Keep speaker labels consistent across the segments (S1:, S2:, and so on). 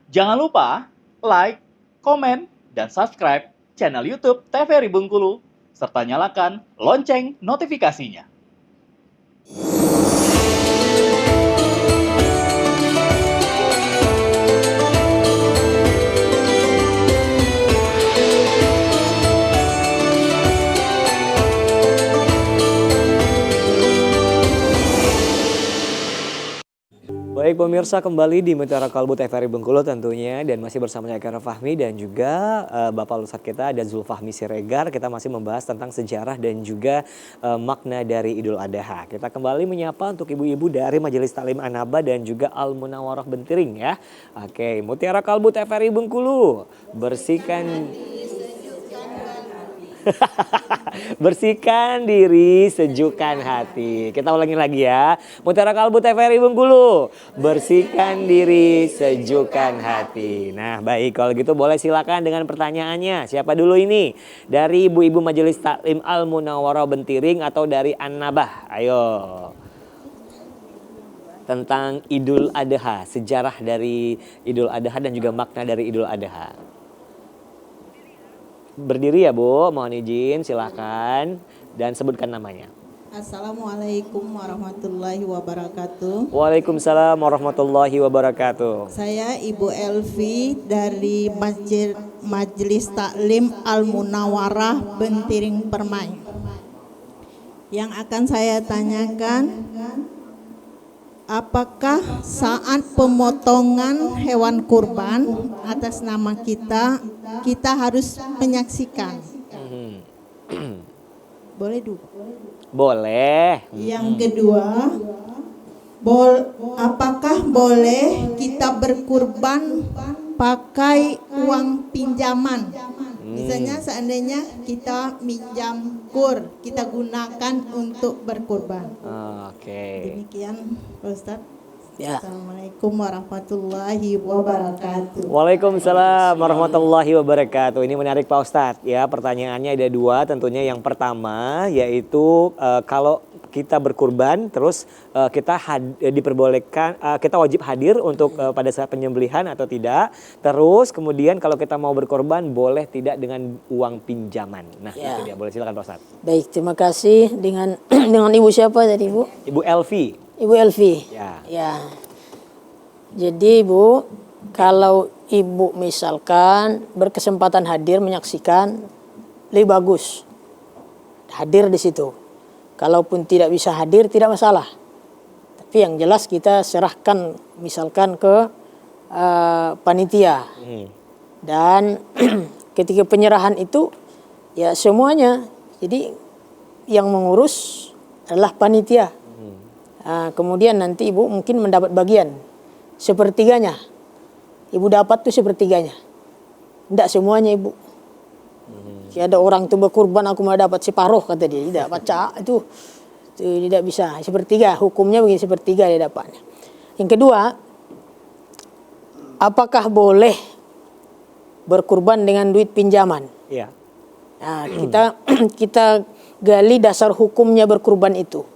S1: Jangan lupa like, komen, dan subscribe channel YouTube TVRI Bengkulu, serta nyalakan lonceng notifikasinya.
S2: Baik pemirsa, kembali di Mutiara Kalbu TVRI Bengkulu tentunya, dan masih bersama saya Kara Fahmi dan juga Bapak Ustadz kita ada Zulfahmi Siregar. Kita masih membahas tentang sejarah dan juga makna dari Idul Adha. Kita kembali menyapa untuk ibu-ibu dari Majelis Taklim An-Naba dan juga Al-Munawwarah Bentiring ya. Oke, Mutiara Kalbu TVRI Bengkulu, bersihkan bersihkan diri, sejukkan hati. Kita ulangi lagi ya. Mutiara Kalbu TVRI Bengkulu, bersihkan diri, sejukkan hati. Nah baik, kalau gitu boleh silakan dengan pertanyaannya. Siapa dulu ini? Dari ibu-ibu Majelis Taklim Al-Munawwarah Bentiring atau dari An-Nabah? Ayo. Tentang Idul Adha, sejarah dari Idul Adha dan juga makna dari Idul Adha. Berdiri ya Bu, mohon izin, silahkan dan sebutkan namanya.
S3: Assalamualaikum warahmatullahi wabarakatuh.
S2: Waalaikumsalam warahmatullahi wabarakatuh.
S3: Saya Ibu Elvi dari Majelis Taklim Al-Munawwarah Bentiring Permai. Yang akan saya tanyakan, apakah saat pemotongan hewan kurban atas nama kita harus menyaksikan? Boleh dulu?
S2: Boleh.
S3: Yang kedua, apakah boleh kita berkurban pakai uang pinjaman? Misalnya seandainya kita minjam kur, kita gunakan untuk berkurban.
S2: Oke.
S3: Demikian Pak Ustadz.
S2: Ya.
S3: Assalamualaikum warahmatullahi wabarakatuh.
S2: Waalaikumsalam warahmatullahi wabarakatuh. Ini menarik Pak Ustadz ya. Pertanyaannya ada dua tentunya. Yang pertama yaitu kalau kita berkurban terus kita diperbolehkan, kita wajib hadir untuk pada saat penyembelihan atau tidak. Terus kemudian kalau kita mau berkorban boleh tidak dengan uang pinjaman. Nah
S4: ya.
S2: Itu dia, boleh silakan Pak Ustadz.
S4: Baik, terima kasih. Dengan ibu siapa tadi Bu?
S2: Ibu Elvi.
S4: Ibu Elvi.
S2: Ya.
S4: Jadi Ibu, kalau Ibu misalkan berkesempatan hadir menyaksikan, lebih bagus hadir di situ. Kalaupun tidak bisa hadir tidak masalah. Tapi yang jelas kita serahkan misalkan ke panitia. Dan ketika penyerahan itu ya semuanya. Jadi yang mengurus adalah panitia. Kemudian nanti Ibu mungkin mendapat bagian sepertiganya. Ibu dapat tuh sepertiganya. Tidak semuanya Ibu. Ada orang tuh berkurban aku mau dapat separuh kata dia. Tidak baca itu tidak bisa. Sepertiga, hukumnya begini, sepertiga dia dapatnya. Yang kedua, apakah boleh berkurban dengan duit pinjaman?
S2: Iya.
S4: Nah, kita gali dasar hukumnya berkurban itu.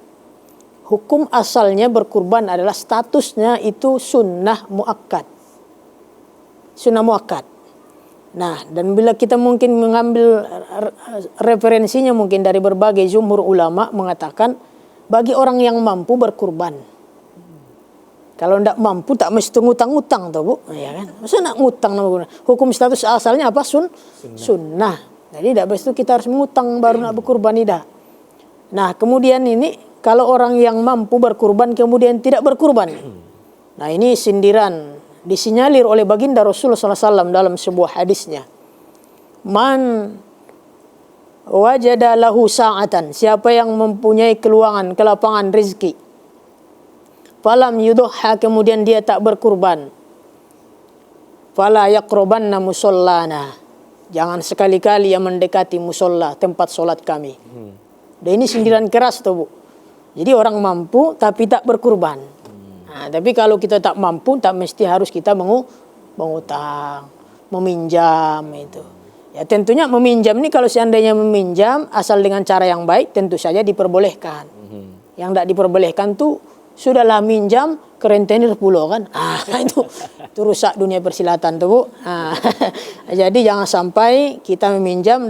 S4: Hukum asalnya berkurban adalah statusnya itu sunnah muakkad. Sunnah muakkad. Nah, dan bila kita mungkin mengambil referensinya mungkin dari berbagai jumhur ulama mengatakan bagi orang yang mampu berkurban. Kalau tidak mampu tak mesti ngutang-ngutang toh Bu, ya kan? Masa nak ngutang nama hukum status asalnya apa? Sunnah. Jadi tidak mesti kita harus mengutang baru nak berkurban tidak. Nah, kemudian ini kalau orang yang mampu berkurban kemudian tidak berkurban. Nah, ini sindiran disinyalir oleh baginda Rasulullah SAW dalam sebuah hadisnya. Man wajada lahu sa'atan, siapa yang mempunyai keluangan, kelapangan rezeki, falam yudhha, kemudian dia tak berkurban, fala yaqrabanna musallana, jangan sekali-kali yang mendekati musolla, tempat solat kami. Dan ini sindiran keras tuh Bu. Jadi orang mampu tapi tak berkurban. Nah, tapi kalau kita tak mampu, tak mesti harus kita mengutang, meminjam itu. Ya tentunya meminjam ini kalau seandainya meminjam asal dengan cara yang baik tentu saja diperbolehkan. Yang tidak diperbolehkan tuh sudahlah minjam, kerentenir pulau kan. Itu rusak dunia persilatan tuh Bu. Jadi jangan sampai kita meminjam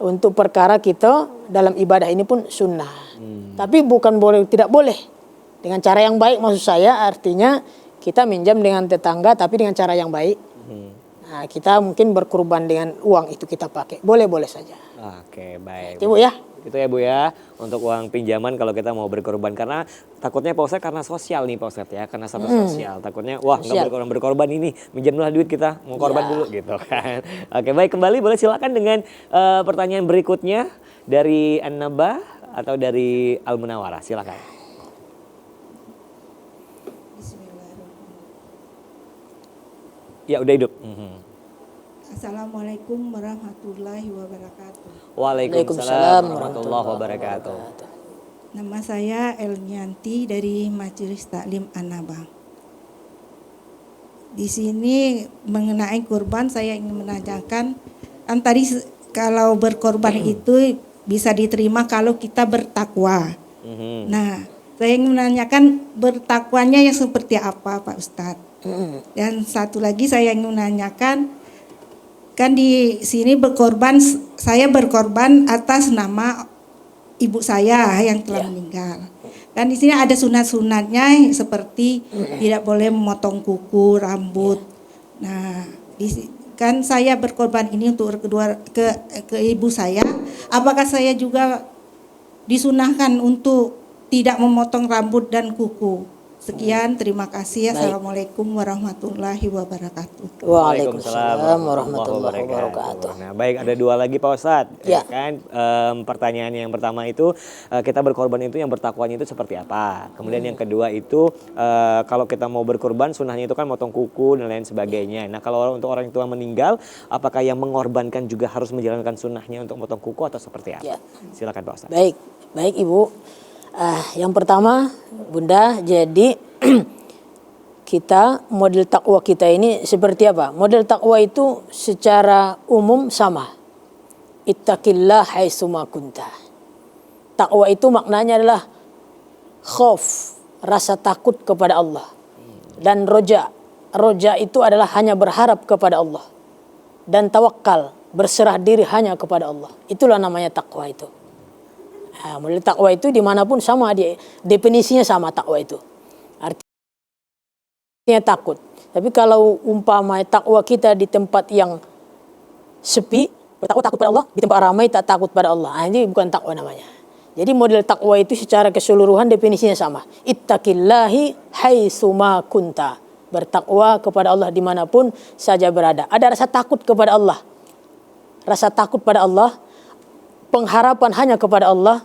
S4: untuk perkara kita dalam ibadah ini pun sunnah. Tapi bukan tidak boleh. Dengan cara yang baik maksud saya artinya kita minjam dengan tetangga tapi dengan cara yang baik. Nah, kita mungkin berkurban dengan uang itu kita pakai. Boleh-boleh saja.
S2: Oke, baik.
S4: Itu Bu ya.
S2: Gitu ya Bu ya, untuk uang pinjaman kalau kita mau berkorban. Karena takutnya Pak Ustadz karena sosial nih Pak Ustadz ya, karena status sosial. Takutnya wah nggak berkorban ini, minjamlah duit kita, mau korban dulu gitu kan. Oke baik, kembali boleh silakan dengan pertanyaan berikutnya dari An-Naba atau dari Al-Munawwarah, silakan. Ya udah hidup.
S3: Assalamualaikum warahmatullahi wabarakatuh.
S2: Waalaikumsalam warahmatullahi wabarakatuh.
S3: Nama saya Elmianti dari Majelis Taklim An-Naba. Di sini mengenai kurban saya ingin menanyakan, kan tadi kalau berkorban itu bisa diterima kalau kita bertakwa. Nah, saya ingin menanyakan bertakwanya yang seperti apa Pak Ustadz? Dan satu lagi saya ingin menanyakan, kan di sini saya berkorban atas nama ibu saya yang telah meninggal. Dan di sini ada sunat-sunatnya seperti tidak boleh memotong kuku, rambut. Nah, kan saya berkorban ini untuk ke ibu saya. Apakah saya juga disunahkan untuk tidak memotong rambut dan kuku? Sekian, terima kasih. Assalamualaikum warahmatullahi wabarakatuh.
S4: Waalaikumsalam warahmatullahi wabarakatuh.
S2: Nah, baik, ada dua lagi Pak Ustadz. Ya kan, pertanyaan yang pertama itu kita berkorban itu yang bertakwanya itu seperti apa? Kemudian yang kedua itu kalau kita mau berkorban sunahnya itu kan motong kuku dan lain sebagainya. Nah, kalau untuk orang tua meninggal, apakah yang mengorbankan juga harus menjalankan sunahnya untuk motong kuku atau seperti apa? Silakan Pak Ustadz.
S4: Baik Ibu. Yang pertama Bunda, jadi kita model takwa kita ini seperti apa? Model takwa itu secara umum sama. Ittaqillah haitsuma kunta. Takwa itu maknanya adalah khauf, rasa takut kepada Allah. Dan roja. Roja itu adalah hanya berharap kepada Allah. Dan tawakal, berserah diri hanya kepada Allah. Itulah namanya takwa itu. Nah, model takwa itu dimanapun sama, definisinya sama takwa itu. Artinya takut. Tapi kalau umpama takwa kita di tempat yang sepi, bertakwa takut pada Allah, di tempat ramai tak takut pada Allah. Nah, ini bukan takwa namanya. Jadi model takwa itu secara keseluruhan definisinya sama. Ittaqillahi haitsuma kunta. Bertakwa kepada Allah dimanapun saja berada. Ada rasa takut kepada Allah. Rasa takut pada Allah. Pengharapan hanya kepada Allah,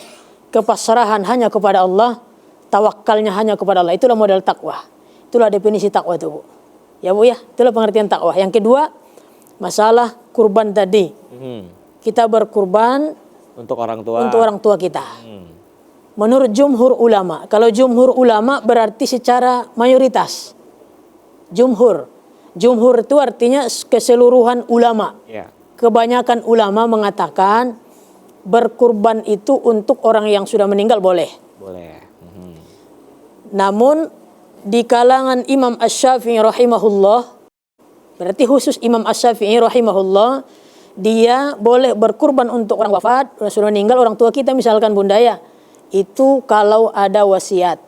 S4: kepasrahan hanya kepada Allah, tawakalnya hanya kepada Allah. Itulah model takwa. Itulah definisi takwa itu, Bu. Ya, Bu ya. Itulah pengertian takwa. Yang kedua, masalah kurban tadi. Kita berkurban
S2: untuk orang
S4: tua kita. Menurut jumhur ulama. Kalau jumhur ulama berarti secara mayoritas. Jumhur itu artinya keseluruhan ulama. Kebanyakan ulama mengatakan berkurban itu untuk orang yang sudah meninggal boleh. Namun di kalangan Imam Asy-Syafi'i rahimahullah, berarti khusus Imam Asy-Syafi'i rahimahullah, dia boleh berkurban untuk orang wafat, sudah meninggal, orang tua kita misalkan Bunda ya. Itu kalau ada wasiat.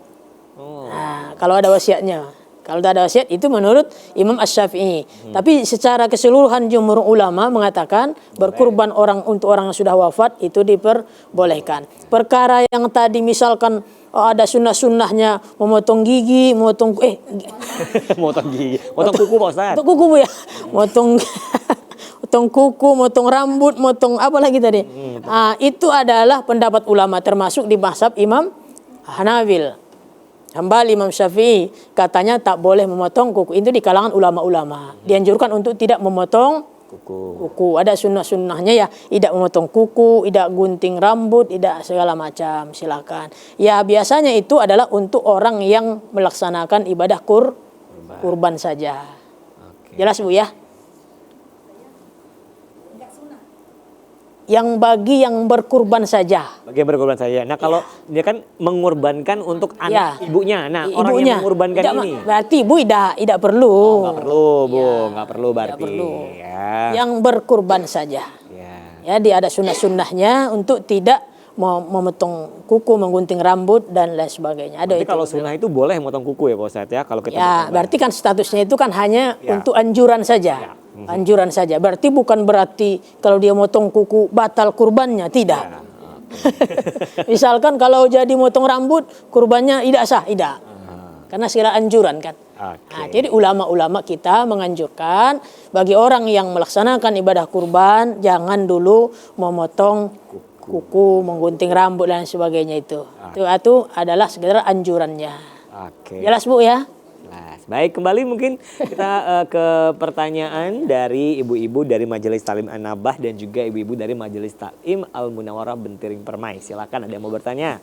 S4: Nah, kalau ada wasiatnya. Kalau tidak ada wasiat itu menurut Imam Asy-Syafi'i. Tapi secara keseluruhan jumhur ulama mengatakan berkurban untuk orang yang sudah wafat itu diperbolehkan. Perkara yang tadi misalkan ada sunnah-sunnahnya memotong gigi, memotong
S2: kuku Pak Ustadz.
S4: Motong kuku Bu ya. Motong kuku, motong rambut, motong apa lagi tadi? Itu adalah pendapat ulama termasuk di mazhab Imam Hanabil. Hambali Imam Syafi'i katanya tak boleh memotong kuku. Itu di kalangan ulama-ulama. Dianjurkan untuk tidak memotong kuku. Ada sunnah-sunnahnya ya. Tidak memotong kuku, tidak gunting rambut, tidak segala macam. Silakan. Ya biasanya itu adalah untuk orang yang melaksanakan ibadah kurban saja. Jelas Bu ya? yang bagi yang berkurban saja.
S2: Bagi yang berkorban saja. Nah kalau dia kan mengorbankan untuk anak ibunya. Nah orang
S4: Ibunya.
S2: yang mengorbankan
S4: Tidak,
S2: ini.
S4: berarti ibu tidak perlu.
S2: Nggak perlu Bu, nggak perlu berarti.
S4: Tidak perlu.
S2: Ya.
S4: Yang berkurban saja.
S2: Ya.
S4: Ya, dia ada sunnah-sunnahnya untuk tidak memotong kuku, menggunting rambut dan lain sebagainya. Ada
S2: Tapi
S4: itu.
S2: kalau sunnah itu boleh motong kuku ya Pak Ustadz ya kalau kita
S4: Ya,
S2: berkorban.
S4: berarti kan statusnya itu kan hanya
S2: Ya.
S4: untuk anjuran saja. Anjuran saja. Berarti bukan berarti kalau dia motong kuku batal kurbannya, tidak.
S2: Ya.
S4: Misalkan kalau jadi motong rambut, kurbannya tidak sah, tidak. Karena segala anjuran kan.
S2: Oke.
S4: Nah, jadi ulama-ulama kita menganjurkan bagi orang yang melaksanakan ibadah kurban jangan dulu memotong kuku, menggunting rambut dan sebagainya itu. Itu adalah sekedar anjurannya.
S2: Oke.
S4: Jelas Bu ya?
S2: Jelas. Baik, kembali mungkin kita ke pertanyaan dari ibu-ibu dari Majelis Talim An-Nabah dan juga ibu-ibu dari Majelis Talim Al-Munawarah Bentiring Permai. Silakan ada yang mau bertanya.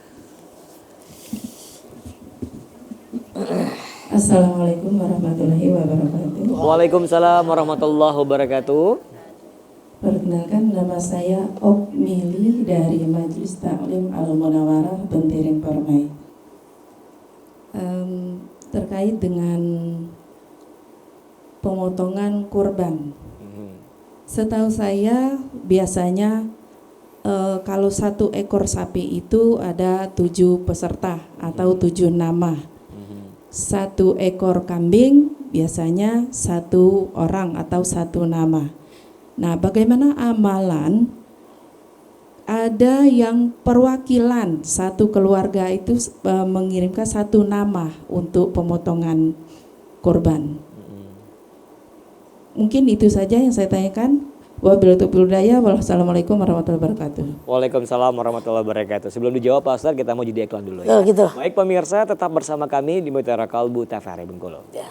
S3: Assalamualaikum warahmatullahi wabarakatuh.
S2: Waalaikumsalam warahmatullahi wabarakatuh.
S3: Perkenalkan, nama saya Okmili dari Majelis Taklim Al-Munawarah Bentiring Permai. Terkait dengan pemotongan kurban, setahu saya biasanya kalau 1 ekor sapi itu ada 7 peserta atau 7 nama. 1 ekor kambing biasanya 1 orang atau 1 nama. Nah, bagaimana amalan? Ada yang perwakilan satu keluarga itu mengirimkan 1 nama untuk pemotongan kurban. Mungkin itu saja yang saya tanyakan. Wabillahi taufiq wal hidayah. Wassalamualaikum warahmatullahi wabarakatuh.
S2: Waalaikumsalam warahmatullahi wabarakatuh. Sebelum dijawab Pak Ustadz, kita mau jadi iklan dulu ya.
S4: Oh, gitu.
S2: Baik pemirsa, tetap bersama kami di Mutiara Kalbu TVRI Bengkulu.
S4: Ya.